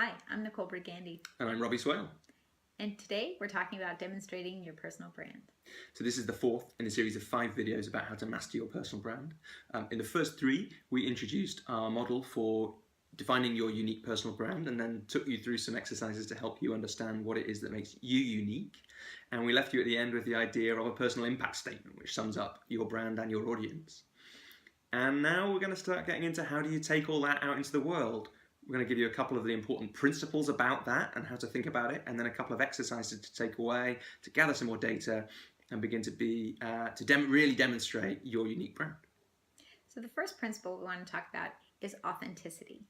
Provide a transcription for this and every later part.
Hi, I'm Nicole Brigandi. And I'm Robbie Swale. And today we're talking about demonstrating your personal brand. So this is the fourth in a series of 5 videos about how to master your personal brand. In the first 3, we introduced our model for defining your unique personal brand and then took you through some exercises to help you understand what it is that makes you unique. And we left you at the end with the idea of a personal impact statement, which sums up your brand and your audience. And now we're going to start getting into how do you take all that out into the world. We're going to give you a couple of the important principles about that and how to think about it, and then a couple of exercises to take away, to gather some more data, and begin to really demonstrate your unique brand. So the first principle we want to talk about is authenticity.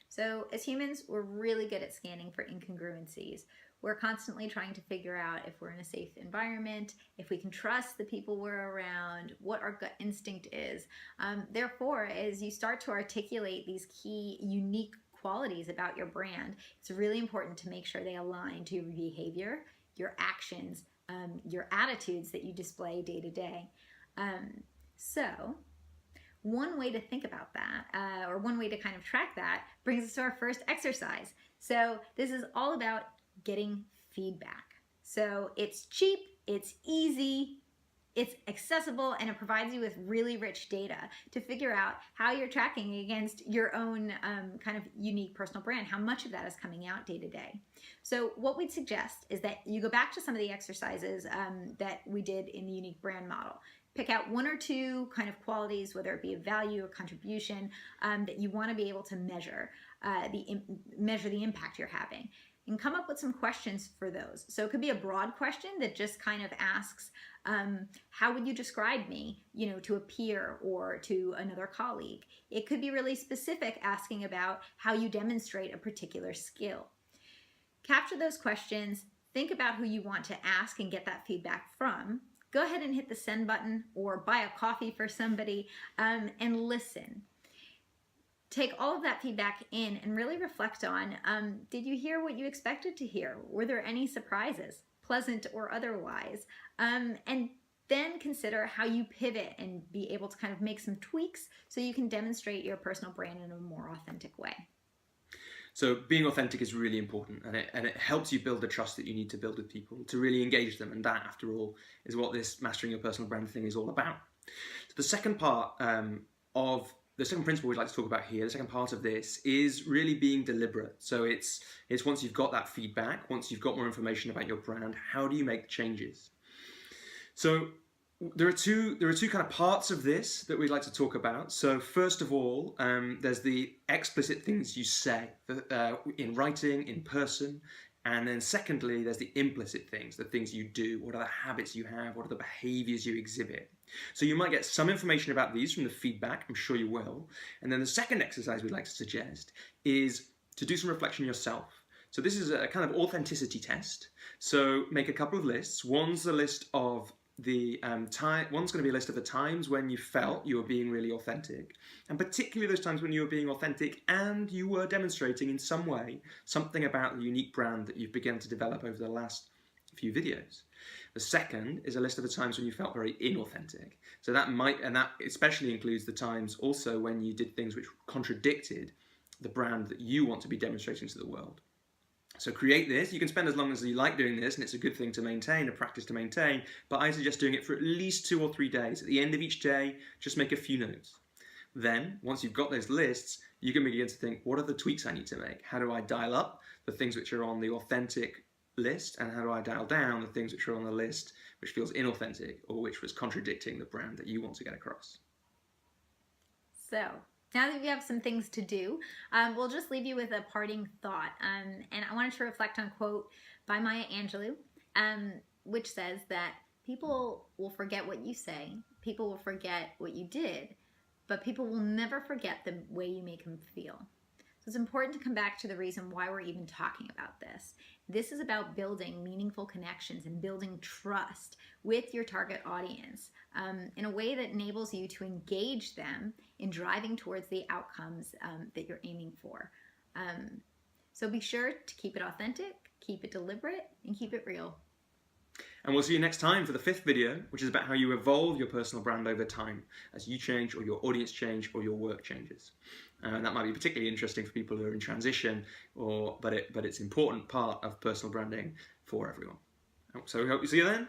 So as humans, we're really good at scanning for incongruencies. We're constantly trying to figure out if we're in a safe environment, if we can trust the people we're around, what our gut instinct is. Therefore, as you start to articulate these key, unique qualities about your brand, it's really important to make sure they align to your behavior, your actions, your attitudes that you display day to day. So one way to think about that, or one way to kind of track that, brings us to our first exercise. So this is all about getting feedback. So it's cheap, it's easy, it's accessible, and it provides you with really rich data to figure out how you're tracking against your own kind of unique personal brand, how much of that is coming out day to day. So what we'd suggest is that you go back to some of the exercises that we did in the unique brand model. Pick out 1 or 2 kind of qualities, whether it be a value or contribution, that you want to be able to measure the impact you're having, and come up with some questions for those. So it could be a broad question that just kind of asks, how would you describe me, to a peer or to another colleague? It could be really specific, asking about how you demonstrate a particular skill. Capture those questions, think about who you want to ask and get that feedback from. Go ahead and hit the send button or buy a coffee for somebody, and listen. Take all of that feedback in and really reflect on, did you hear what you expected to hear? Were there any surprises, pleasant or otherwise? And then consider how you pivot and be able to kind of make some tweaks so you can demonstrate your personal brand in a more authentic way. So being authentic is really important, and it helps you build the trust that you need to build with people, to really engage them, and that, after all, is what this Mastering Your Personal Brand thing is all about. So the second part of the second principle we'd like to talk about here, the second part of this, is really being deliberate. So it's once you've got that feedback, once you've got more information about your brand, how do you make changes? So there are two kind of parts of this that we'd like to talk about. So first of all, there's the explicit things you say in writing, in person. And then secondly, there's the implicit things, the things you do. What are the habits you have? What are the behaviors you exhibit? So you might get some information about these from the feedback, I'm sure you will. And then the second exercise we'd like to suggest is to do some reflection yourself. So this is a kind of authenticity test. So make a couple of lists. One's a list of one's going to be a list of the times when you felt you were being really authentic, and particularly those times when you were being authentic and you were demonstrating in some way something about the unique brand that you've begun to develop over the last few videos. The second is a list of the times when you felt very inauthentic. So that especially includes the times also when you did things which contradicted the brand that you want to be demonstrating to the world. So create this. You can spend as long as you like doing this, and it's a good thing to maintain, a practice to maintain, but I suggest doing it for at least 2 or 3 days. At the end of each day, just make a few notes. Then, once you've got those lists, you can begin to think, what are the tweaks I need to make? How do I dial up the things which are on the authentic list, and how do I dial down the things which are on the list which feels inauthentic or which was contradicting the brand that you want to get across? So now that we have some things to do, we'll just leave you with a parting thought. And I wanted to reflect on a quote by Maya Angelou, which says that people will forget what you say, people will forget what you did, but people will never forget the way you make them feel. So it's important to come back to the reason why we're even talking about this. This is about building meaningful connections and building trust with your target audience in a way that enables you to engage them in driving towards the outcomes that you're aiming for. So be sure to keep it authentic, keep it deliberate, and keep it real. And we'll see you next time for the 5th video, which is about how you evolve your personal brand over time as you change or your audience change or your work changes. And that might be particularly interesting for people who are in transition, but it's an important part of personal branding for everyone. So we hope you see you then.